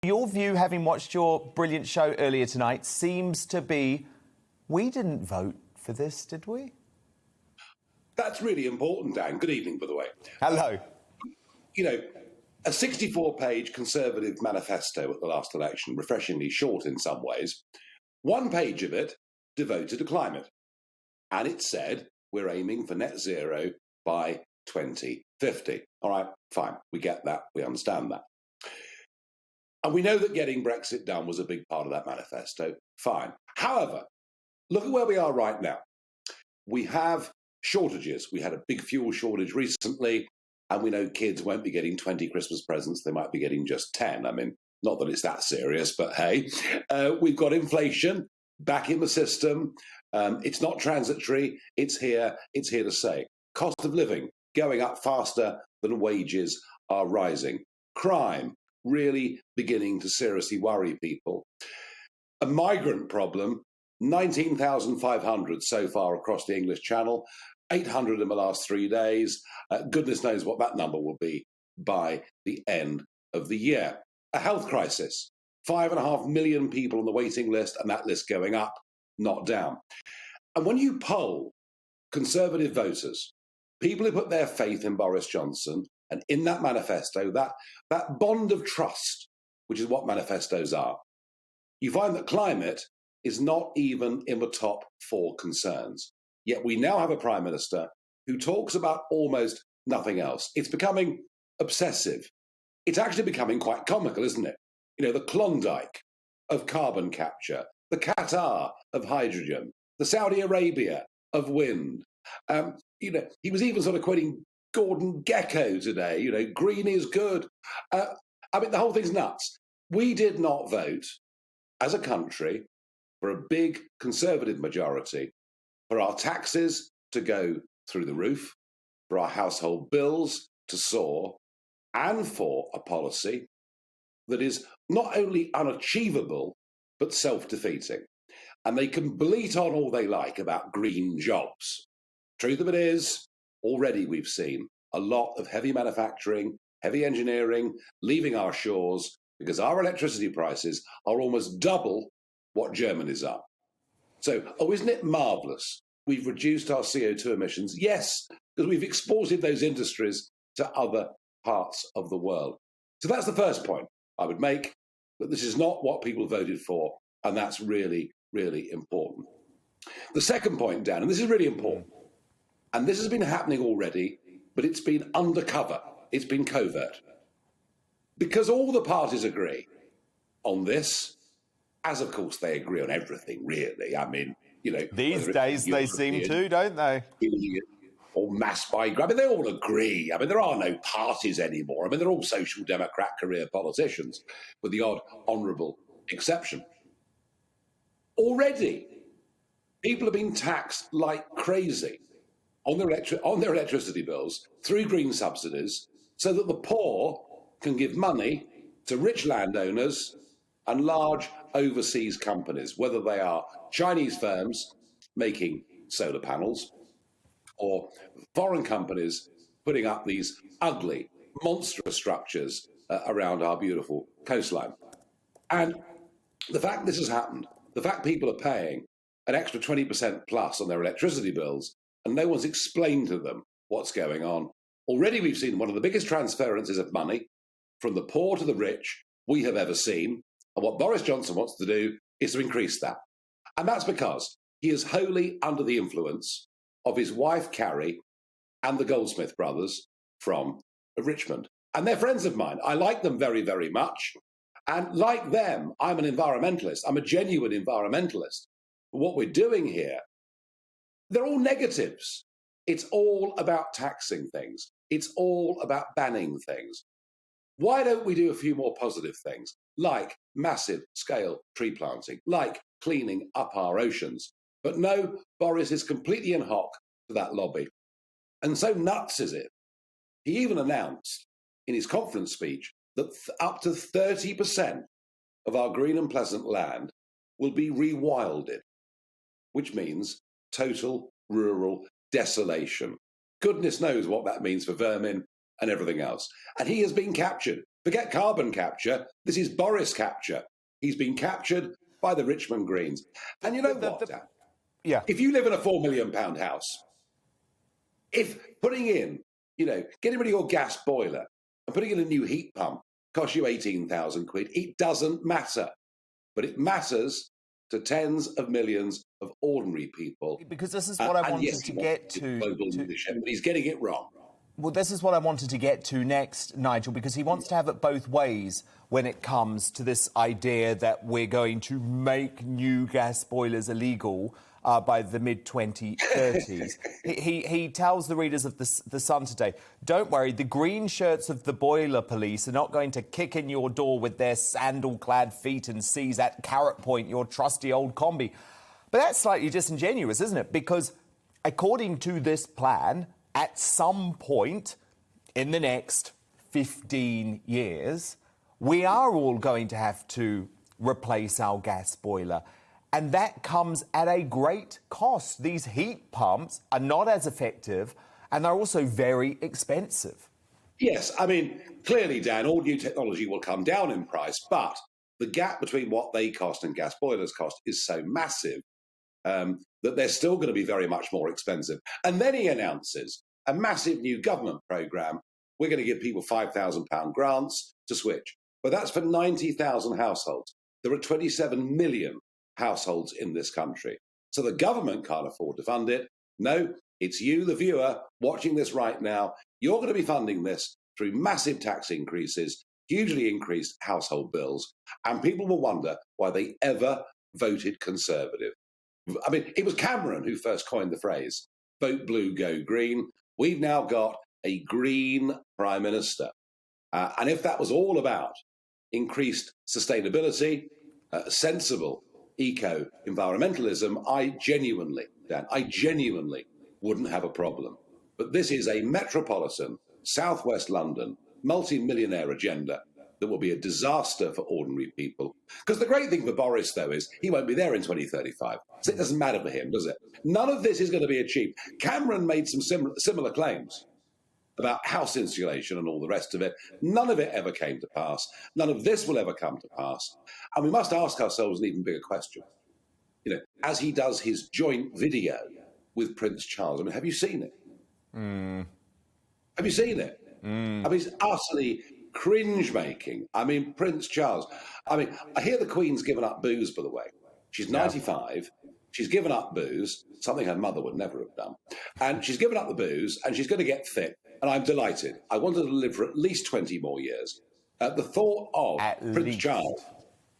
Your view, having watched your brilliant show earlier tonight, seems to be we didn't vote for this, did we? That's really important, Dan. Good evening, by the way. Hello. You know, a 64-page Conservative manifesto at the last election, refreshingly short in some ways, one page of it devoted to climate. And it said, we're aiming for net zero by 2050. All right, fine. We get that. We understand that. And we know that getting Brexit done was a big part of that manifesto. Fine. However, look at where we are right now. We have shortages. We had a big fuel shortage recently, and we know kids won't be getting 20 Christmas presents. They might be getting just 10. I mean, not that it's that serious, but hey, we've got inflation back in the system. It's not transitory. It's here to stay. Cost of living going up faster than wages are rising. Crime really beginning to seriously worry people. A migrant problem, 19,500 so far across the English Channel, 800 in the last 3 days. Goodness knows what that number will be by the end of the year. A health crisis, 5.5 million people on the waiting list, and that list going up, not down. And when you poll Conservative voters, people who put their faith in Boris Johnson and in that manifesto, that bond of trust, which is what manifestos are, you find that climate is not even in the top 4 concerns. Yet we now have a Prime Minister who talks about almost nothing else. It's becoming obsessive. It's actually becoming quite comical, isn't it? You know, the Klondike of carbon capture, the Qatar of hydrogen, the Saudi Arabia of wind. You know, he was even sort of quoting Gordon Gekko today, you know, green is good. I mean, the whole thing's nuts. We did not vote as a country for a big Conservative majority for our taxes to go through the roof, for our household bills to soar, and for a policy that is not only unachievable, but self-defeating. And they can bleat on all they like about green jobs. Truth of it is, already we've seen a lot of heavy manufacturing, heavy engineering leaving our shores because our electricity prices are almost double what Germany's are. So, isn't it marvellous? We've reduced our CO2 emissions. Yes, because we've exported those industries to other parts of the world. So that's the first point I would make, that this is not what people voted for, and that's really, really important. The second point, Dan, and this is really important, and this has been happening already, but it's been undercover, it's been covert. Because all the parties agree on this, as of course they agree on everything, really. I mean, you know, these days they seem to, don't they? Or mass migrant. I mean, they all agree. I mean, there are no parties anymore. I mean, they're all social democrat career politicians, with the odd honourable exception. Already, people have been taxed like crazy on their electricity bills through green subsidies, so that the poor can give money to rich landowners and large overseas companies, whether they are Chinese firms making solar panels or foreign companies putting up these ugly, monstrous structures around our beautiful coastline. And the fact this has happened, the fact people are paying an extra 20% plus on their electricity bills and no one's explained to them what's going on. Already we've seen one of the biggest transferences of money from the poor to the rich we have ever seen. And what Boris Johnson wants to do is to increase that. And that's because he is wholly under the influence of his wife, Carrie, and the Goldsmith brothers from Richmond. And they're friends of mine. I like them very, very much. And like them, I'm an environmentalist. I'm a genuine environmentalist. But what we're doing here, they're all negatives. It's all about taxing things. It's all about banning things. Why don't we do a few more positive things, like massive scale tree planting, like cleaning up our oceans? But no, Boris is completely in hock to that lobby. And so nuts is it, he even announced in his conference speech that up to 30% of our green and pleasant land will be rewilded, which means total rural desolation. Goodness knows what that means for vermin and everything else. And he has been captured. Forget carbon capture. This is Boris capture. He's been captured by the Richmond Greens. And you know what, Dan? Yeah. If you live in a £4 million house, if putting in, getting rid of your gas boiler and putting in a new heat pump costs you 18,000 quid, it doesn't matter. But it matters to tens of millions of ordinary people. Because this is what I wanted yes, to get to. Global leadership, but he's getting it wrong. Well, this is what I wanted to get to next, Nigel, because he wants to have it both ways when it comes to this idea that we're going to make new gas boilers illegal by the mid-2030s. he tells the readers of the Sun today, don't worry, the green shirts of the boiler police are not going to kick in your door with their sandal-clad feet and seize at carrot point your trusty old combi. But that's slightly disingenuous, isn't it? Because according to this plan, at some point in the next 15 years, we are all going to have to replace our gas boiler. And that comes at a great cost. These heat pumps are not as effective and they're also very expensive. Yes, I mean, clearly, Dan, all new technology will come down in price, but the gap between what they cost and gas boilers cost is so massive that they're still going to be very much more expensive. And then he announces a massive new government programme. We're going to give people £5,000 grants to switch. But that's for 90,000 households. There are 27 million households in this country. So the government can't afford to fund it. No, it's you, the viewer, watching this right now. You're going to be funding this through massive tax increases, hugely increased household bills, and people will wonder why they ever voted Conservative. I mean, it was Cameron who first coined the phrase, vote blue, go green. We've now got a green Prime Minister. And if that was all about increased sustainability, sensible eco-environmentalism, I genuinely wouldn't have a problem. But this is a metropolitan, southwest London, multi-millionaire agenda that will be a disaster for ordinary people. Because the great thing for Boris, though, is he won't be there in 2035. So it doesn't matter for him, does it? None of this is going to be achieved. Cameron made some similar claims about house insulation and all the rest of it. None of it ever came to pass. None of this will ever come to pass. And we must ask ourselves an even bigger question. As he does his joint video with Prince Charles, I mean, have you seen it? Have you seen it? I mean, it's utterly cringe-making. I mean, Prince Charles. I mean, I hear the Queen's given up booze, by the way. She's 95. She's given up booze, something her mother would never have done. And she's given up the booze, and she's going to get fit. And I'm delighted. I want her to live for at least 20 more years. The thought of Prince Charles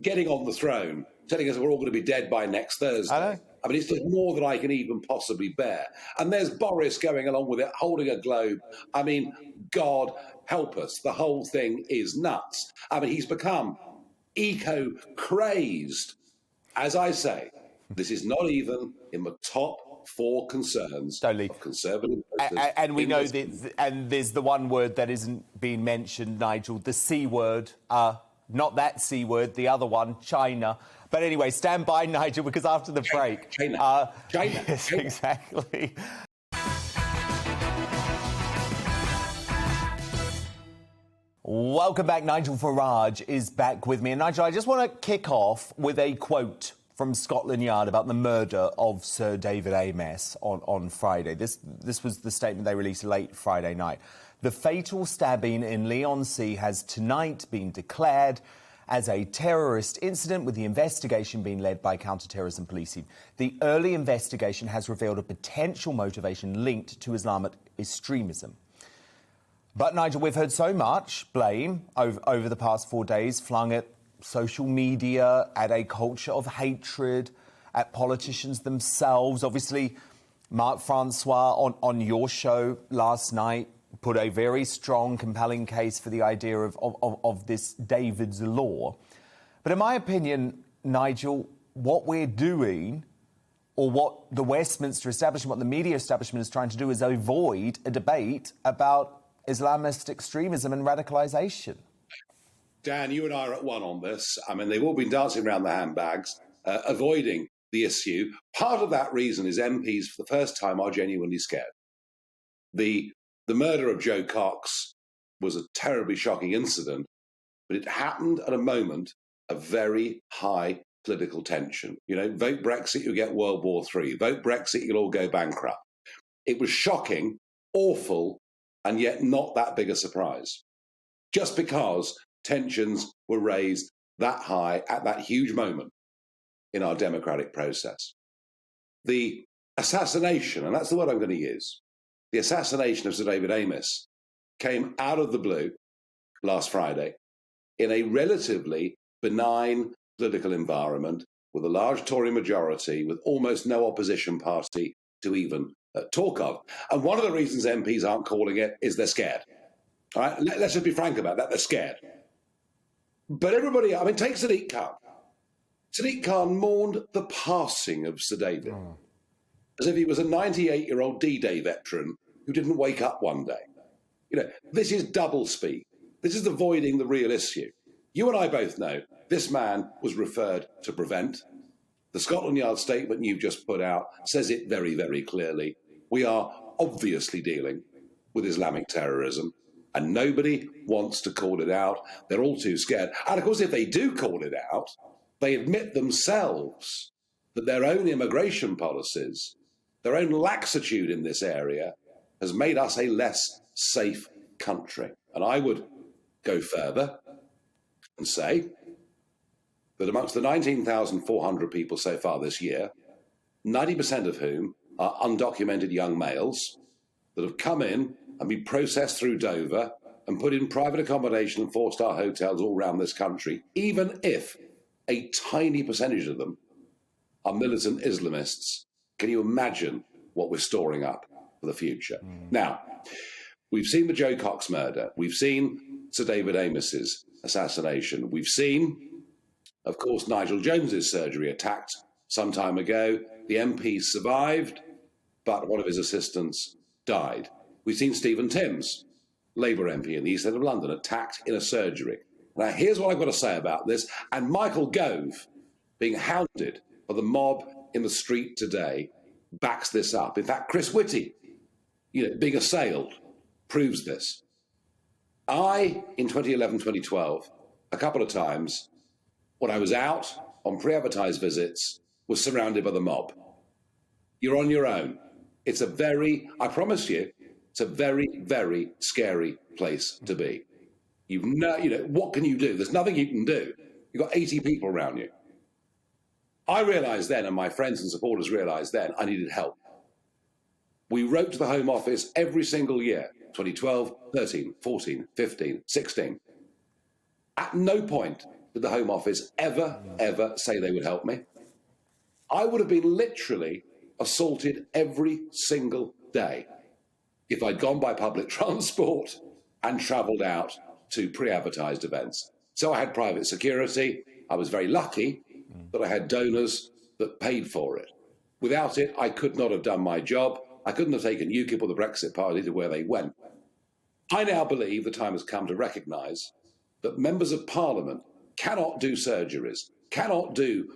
getting on the throne, telling us we're all going to be dead by next Thursday. I mean, it's just more than I can even possibly bear. And there's Boris going along with it, holding a globe. I mean, God help us. The whole thing is nuts. I mean, he's become eco-crazed. As I say, this is not even in the top 4 concerns of Conservative voters. And we know that, and there's the one word that isn't being mentioned, Nigel, the C word. Not that C word, the other one, China. But anyway, stand by, Nigel, because after the break... China. Yes, exactly. Welcome back. Nigel Farage is back with me. And Nigel, I just want to kick off with a quote from Scotland Yard about the murder of Sir David Amess on Friday. This was the statement they released late Friday night. The fatal stabbing in Leigh-on-Sea has tonight been declared as a terrorist incident, with the investigation being led by counter-terrorism policing. The early investigation has revealed a potential motivation linked to Islamic extremism. But, Nigel, we've heard so much blame over the past 4 days flung at social media, at a culture of hatred, at politicians themselves. Obviously, Mark Francois on your show last night put a very strong, compelling case for the idea of this David's law. But in my opinion, Nigel, what we're doing, or what the Westminster establishment, what the media establishment is trying to do, is avoid a debate about Islamist extremism and radicalisation. Dan, you and I are at one on this. I mean, they've all been dancing around the handbags, avoiding the issue. Part of that reason is MPs, for the first time, are genuinely scared. The murder of Joe Cox was a terribly shocking incident, but it happened at a moment of very high political tension. You know, vote Brexit, you'll get World War III. Vote Brexit, you'll all go bankrupt. It was shocking, awful, and yet not that big a surprise. Just because tensions were raised that high at that huge moment in our democratic process. The assassination, and that's the word I'm going to use, the assassination of Sir David Amess came out of the blue last Friday in a relatively benign political environment with a large Tory majority, with almost no opposition party to even talk of. And one of the reasons MPs aren't calling it is they're scared. All right, let's just be frank about that. They're scared. But everybody, I mean, take Sadiq Khan. Sadiq Khan mourned the passing of Sir David as if he was a 98-year-old D-Day veteran who didn't wake up one day. You know, this is double speak. This is avoiding the real issue. You and I both know this man was referred to prevent. The Scotland Yard statement you've just put out says it very, very clearly. We are obviously dealing with Islamic terrorism, and nobody wants to call it out. They're all too scared. And of course, if they do call it out, they admit themselves that their own immigration policies, their own laxitude in this area, has made us a less safe country. And I would go further and say that amongst the 19,400 people so far this year, 90% of whom are undocumented young males that have come in and been processed through Dover and put in private accommodation and four-star hotels all around this country, even if a tiny percentage of them are militant Islamists. Can you imagine what we're storing up for the future? Now, we've seen the Joe Cox murder. We've seen Sir David Amess's assassination. We've seen, of course, Nigel Jones's surgery attacked some time ago. The MP survived, but one of his assistants died. We've seen Stephen Timms, Labour MP in the East End of London, attacked in a surgery. Now, here's what I've got to say about this. And Michael Gove, being hounded by the mob in the street today, backs this up. In fact, Chris Whitty, being assailed, proves this. I, in 2011, 2012, a couple of times, when I was out on pre-advertised visits, was surrounded by the mob. You're on your own. It's I promise you, it's a very, very scary place to be. What can you do? There's nothing you can do. You've got 80 people around you. I realised then, and my friends and supporters realised then, I needed help. We wrote to the Home Office every single year, 2012, 13, 14, 15, 16. At no point did the Home Office ever say they would help me. I would have been literally assaulted every single day if I'd gone by public transport and travelled out to pre-advertised events. So I had private security. I was very lucky that I had donors that paid for it. Without it, I could not have done my job. I couldn't have taken UKIP or the Brexit Party to where they went. I now believe the time has come to recognise that members of Parliament cannot do surgeries, cannot do,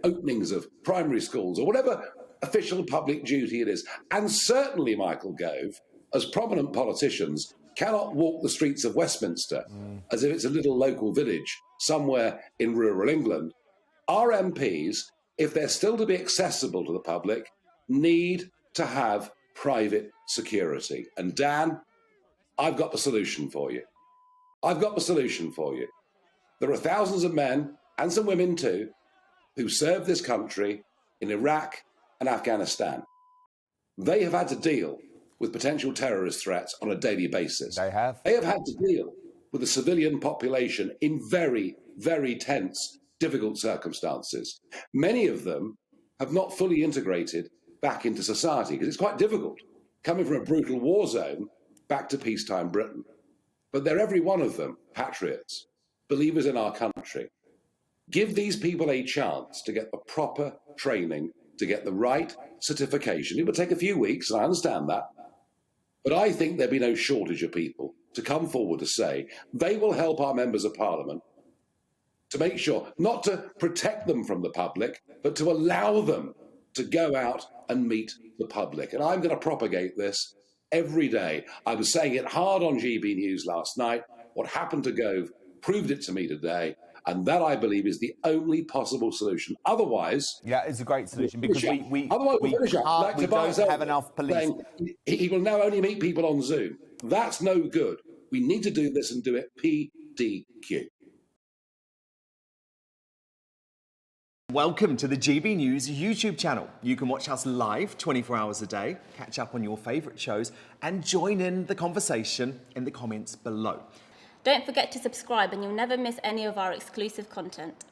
openings of primary schools or whatever official public duty it is. And certainly, Michael Gove, as prominent politicians, cannot walk the streets of Westminster as if it's a little local village somewhere in rural England. Our MPs, if they're still to be accessible to the public, need to have private security. And Dan, I've got the solution for you. I've got the solution for you. There are thousands of men, and some women too, who served this country in Iraq and Afghanistan. They have had to deal with potential terrorist threats on a daily basis. They have. They have had to deal with the civilian population in very, very tense, difficult circumstances. Many of them have not fully integrated back into society because it's quite difficult coming from a brutal war zone back to peacetime Britain. But they're every one of them patriots, believers in our country. Give these people a chance to get the proper training, to get the right certification. It would take a few weeks, and I understand that. But I think there'd be no shortage of people to come forward to say they will help our members of Parliament to make sure, not to protect them from the public, but to allow them to go out and meet the public. And I'm going to propagate this every day. I was saying it hard on GB News last night. What happened to Gove proved it to me today. And that, I believe, is the only possible solution. Otherwise... Yeah, it's a great solution because we don't have enough police. He will now only meet people on Zoom. That's no good. We need to do this and do it PDQ. Welcome to the GB News YouTube channel. You can watch us live 24 hours a day, catch up on your favourite shows and join in the conversation in the comments below. Don't forget to subscribe and you'll never miss any of our exclusive content.